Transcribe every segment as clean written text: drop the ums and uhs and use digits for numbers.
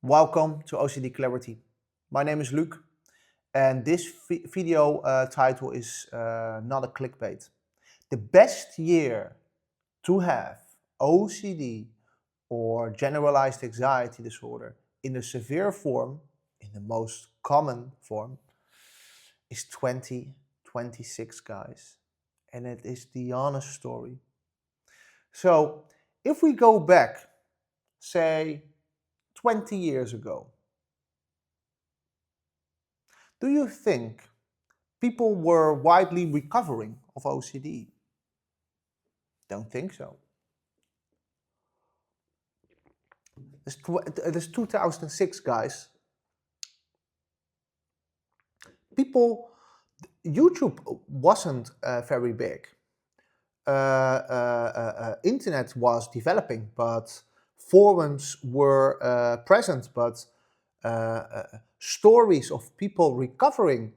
Welcome to OCD Clarity. My name is Luc, and this video title is not a clickbait. The best year to have OCD or generalized anxiety disorder in the severe form, in the most common form, is 2026, guys. And it is the honest story. So if we go back, say, 20 years ago, do you think people were widely recovering of OCD? Don't think so. This 2006, guys. YouTube wasn't very big. Internet was developing, but forums were present, but stories of people recovering,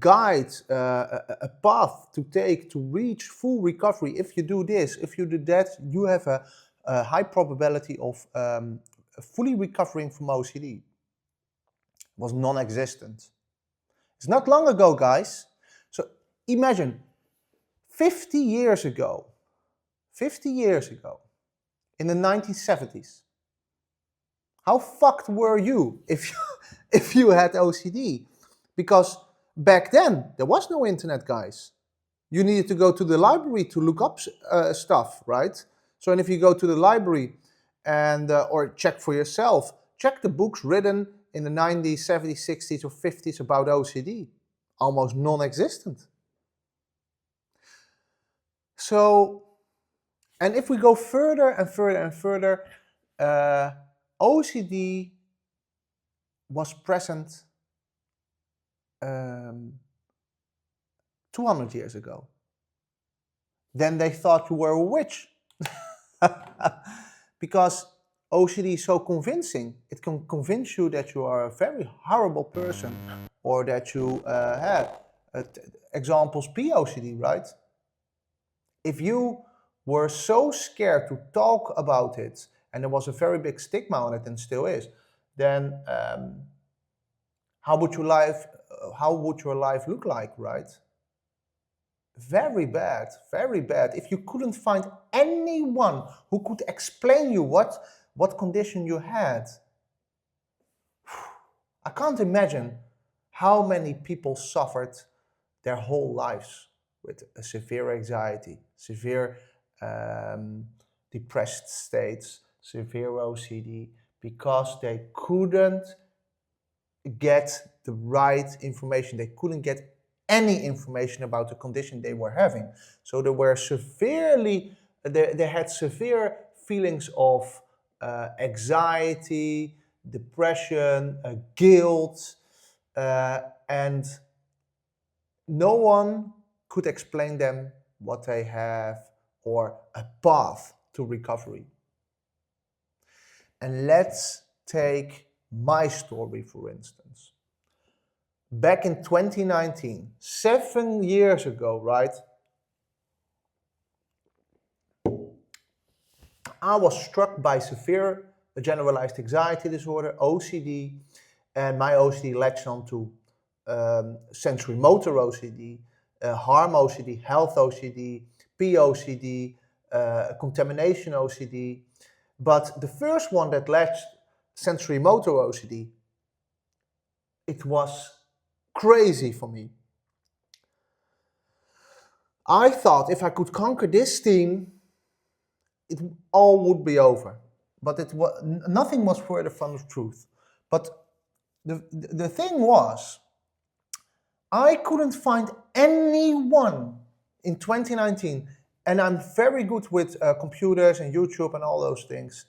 guide, a path to take to reach full recovery. If you do this, if you do that, you have a high probability of fully recovering from OCD. Was non-existent. It's not long ago, guys. So imagine 50 years ago, in the 1970s, how fucked were you if you had OCD? Because back then, there was no internet, guys. You needed to go to the library to look up stuff, right? So and if you go to the library and or check for yourself, check the books written in the 90s, 70s, 60s, or 50s about OCD. Almost non-existent. So, and if we go further and further and further, OCD was present 200 years ago. Then they thought you were a witch. Because OCD is so convincing. It can convince you that you are a very horrible person, or that you have examples POCD, right? If you were so scared to talk about it, and there was a very big stigma on it, and still is, then how would your life look like, right? Very bad, very bad. If you couldn't find anyone who could explain you what condition you had, I can't imagine how many people suffered their whole lives with a severe anxiety, severe depressed states, severe OCD, because they couldn't get the right information. They couldn't get any information about the condition they were having. So they were they had severe feelings of anxiety, depression, guilt, and no one could explain them what they have or a path to recovery. And let's take my story, for instance. Back in 2019, 7 years ago, right? I was struck by severe generalized anxiety disorder, OCD, and my OCD latched on to sensory motor OCD, harm OCD, health OCD, POCD, contamination OCD. But the first one that latched sensory motor OCD, it was crazy for me. I thought if I could conquer this thing, it all would be over. But nothing was further from the truth. But the thing was, I couldn't find anyone in 2019, and I'm very good with computers and YouTube and all those things.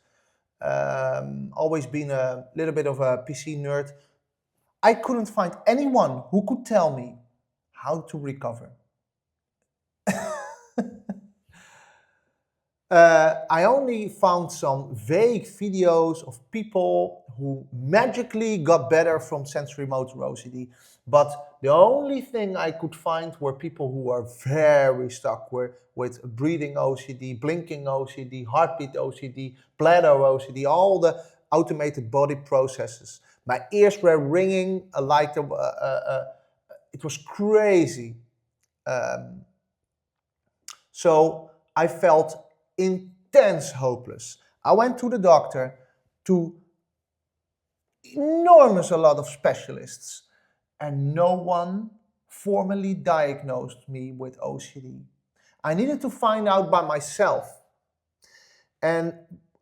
Always been a little bit of a PC nerd. I couldn't find anyone who could tell me how to recover. I only found some vague videos of people who magically got better from sensory motor OCD, but the only thing I could find were people who are very stuck with breathing OCD, blinking OCD, heartbeat OCD, bladder OCD, all the automated body processes. My ears were ringing like it was crazy. So I felt intense hopeless. I went to the doctor, to enormous a lot of specialists, and no one formally diagnosed me with OCD. I needed to find out by myself. And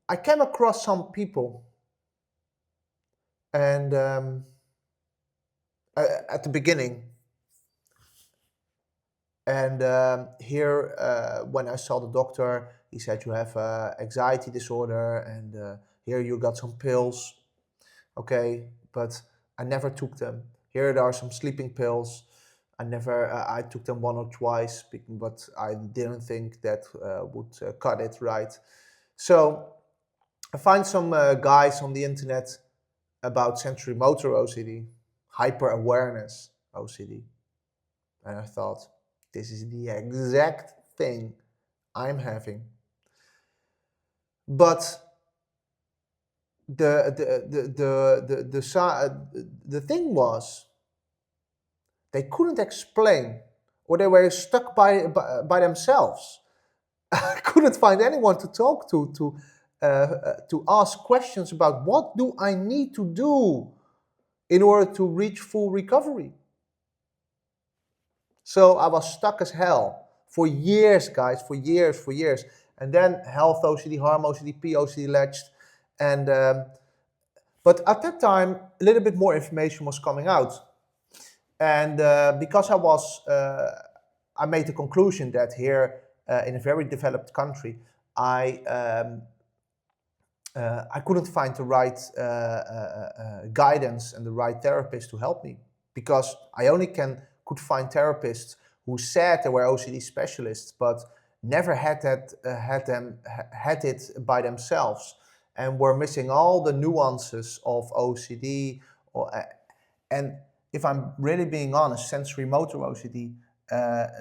I came across some people, and at the beginning, and here, when I saw the doctor, he said, you have anxiety disorder, and here you got some pills. Okay, but I never took them. Here there are some sleeping pills. I took them one or twice, but I didn't think that would cut it right. So I find some guys on the internet about sensory motor OCD, hyper awareness OCD. And I thought, this is the exact thing I'm having. But the thing was, they couldn't explain, or they were stuck by themselves. I couldn't find anyone to talk to ask questions about what do I need to do in order to reach full recovery. So I was stuck as hell for years, guys, for years. And then health OCD, harm OCD, POCD latched. And but at that time, a little bit more information was coming out. And because I made the conclusion that here in a very developed country, I couldn't find the right guidance and the right therapist to help me, because I only could find therapists who said they were OCD specialists, but never had it by themselves, and were missing all the nuances of OCD. And if I'm really being honest, sensory motor OCD,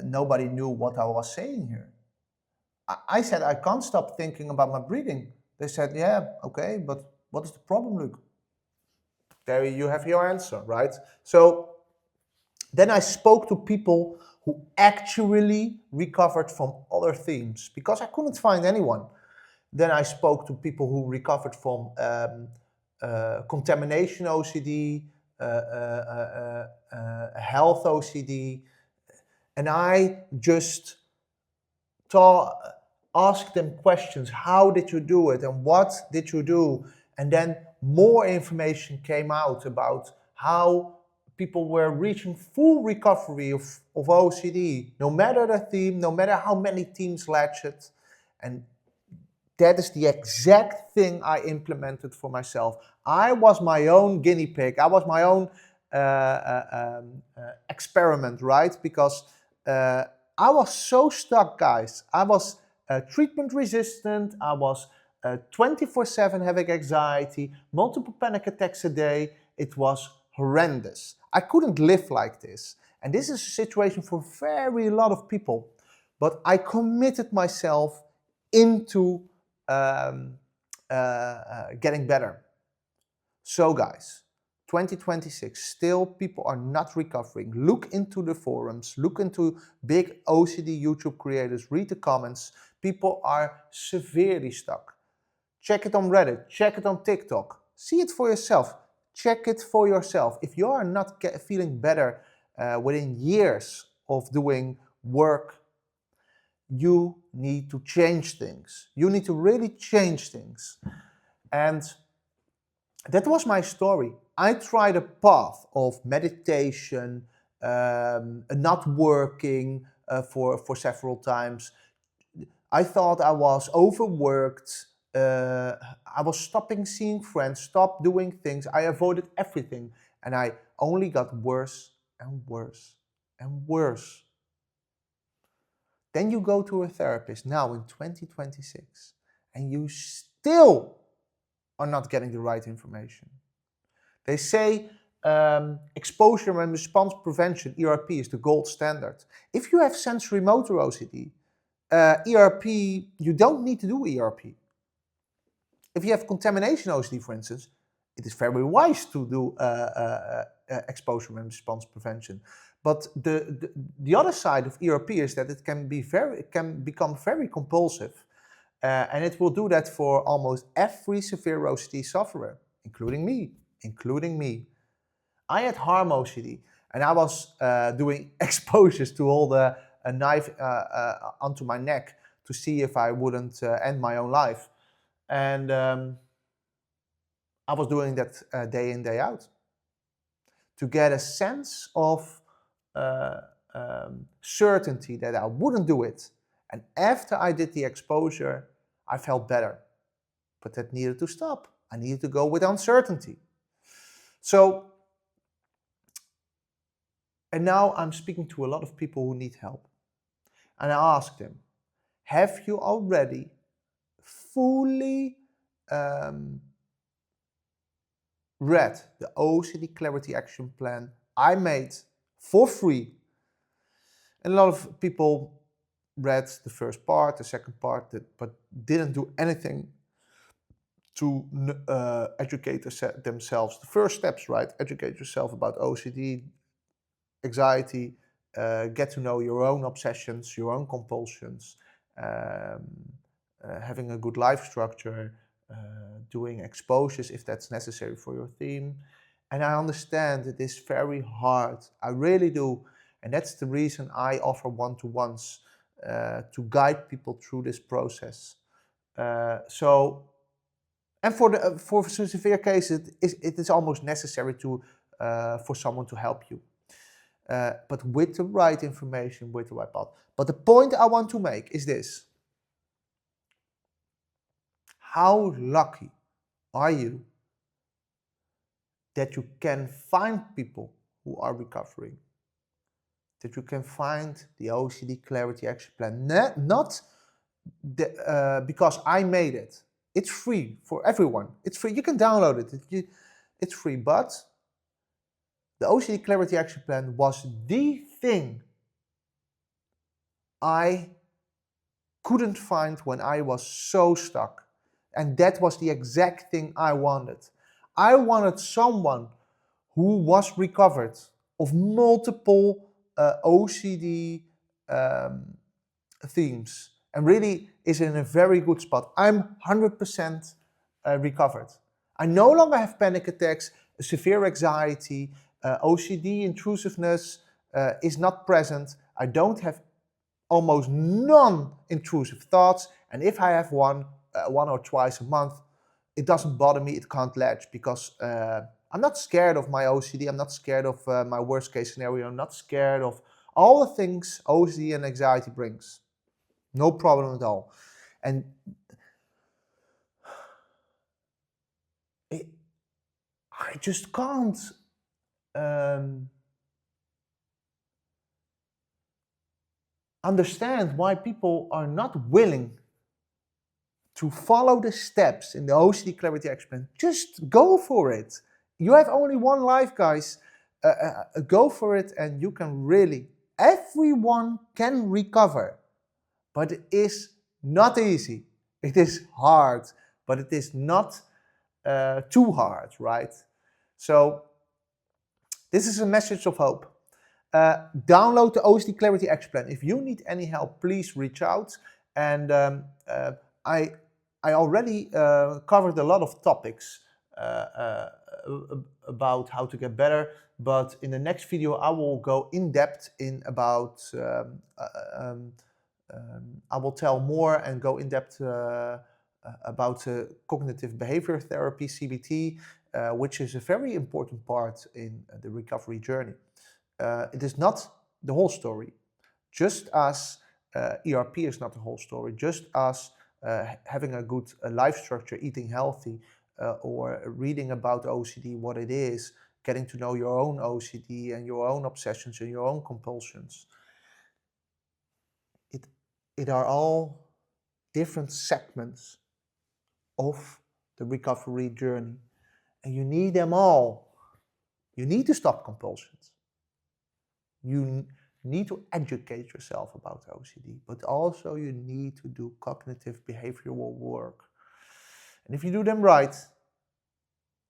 nobody knew what I was saying here. I said, I can't stop thinking about my breathing. They said, yeah, okay, but what is the problem, Luke? There you have your answer, right? So then I spoke to people who actually recovered from other themes, because I couldn't find anyone. Then I spoke to people who recovered from contamination OCD, health OCD, and I just asked them questions. How did you do it, and what did you do? And then more information came out about how people were reaching full recovery of OCD, no matter the theme, no matter how many teams latched it. And that is the exact thing I implemented for myself. I was my own guinea pig. I was my own experiment, right? Because I was so stuck, guys. I was treatment resistant. I was 24/7 having anxiety, multiple panic attacks a day. It was horrendous. I couldn't live like this. And this is a situation for very lot of people. But I committed myself into getting better. So guys, 2026, still people are not recovering. Look into the forums, look into big OCD YouTube creators, read the comments. People are severely stuck. Check it on Reddit, check it on TikTok. See it for yourself. Check it for yourself. If you are not feeling better within years of doing work, you need to change things. You need to really change things. And that was my story. I tried a path of meditation, not working for several times. I thought I was overworked. I was stopping seeing friends, stopped doing things. I avoided everything. And I only got worse and worse and worse. Then you go to a therapist now in 2026, and you still are not getting the right information. They say exposure and response prevention, ERP, is the gold standard. If you have sensory motor OCD, ERP, you don't need to do ERP. If you have contamination OCD, for instance, it is very wise to do exposure and response prevention. But the other side of ERP is that it can become very compulsive. And it will do that for almost every severe OCD sufferer, including me. I had harm OCD, and I was doing exposures to all the knife onto my neck to see if I wouldn't end my own life. And I was doing that day in, day out to get a sense of certainty that I wouldn't do it. And after I did the exposure, I felt better. But that needed to stop. I needed to go with uncertainty. So, and now I'm speaking to a lot of people who need help. And I asked them, have you already fully read the OCD Clarity Action Plan I made for free? And a lot of people read the first part, the second part, but didn't do anything to educate themselves. The first steps, right? Educate yourself about OCD, anxiety, get to know your own obsessions, your own compulsions, having a good life structure, doing exposures if that's necessary for your theme. And I understand it is very hard. I really do. And that's the reason I offer one-to-ones to guide people through this process. And for severe cases, it is almost necessary for someone to help you. But with the right information, with the right path. But the point I want to make is this. How lucky are you that you can find people who are recovering? That you can find the OCD Clarity Action Plan. Not because I made it. It's free for everyone. It's free. You can download it. It's free. But the OCD Clarity Action Plan was the thing I couldn't find when I was so stuck. And that was the exact thing I wanted. I wanted someone who was recovered of multiple OCD themes and really is in a very good spot. I'm 100% recovered. I no longer have panic attacks, severe anxiety, OCD intrusiveness is not present. I don't have almost non-intrusive thoughts, and if I have one or twice a month, it doesn't bother me, it can't latch, because I'm not scared of my OCD, I'm not scared of my worst case scenario, I'm not scared of all the things OCD and anxiety brings. No problem at all. And I just can't understand why people are not willing to follow the steps in the OCD Clarity Action Plan. Just go for it. You have only one life, guys. Go for it, and you can really, everyone can recover. But it is not easy. It is hard, but it is not too hard, right? So this is a message of hope. Download the OCD Clarity Action Plan. If you need any help, please reach out. And I already covered a lot of topics about how to get better, but in the next video I will go in depth in about I will tell more and go in depth about cognitive behavior therapy, CBT, which is a very important part in the recovery journey. It is not the whole story. Just as ERP is not the whole story, just as having a good life structure, eating healthy, or reading about OCD, what it is, getting to know your own OCD and your own obsessions and your own compulsions. It are all different segments of the recovery journey, and you need them all. You need to stop compulsions. You need to educate yourself about OCD, but also you need to do cognitive behavioral work. And if you do them right,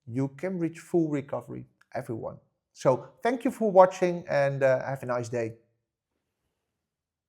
you can reach full recovery, everyone. So thank you for watching, and have a nice day.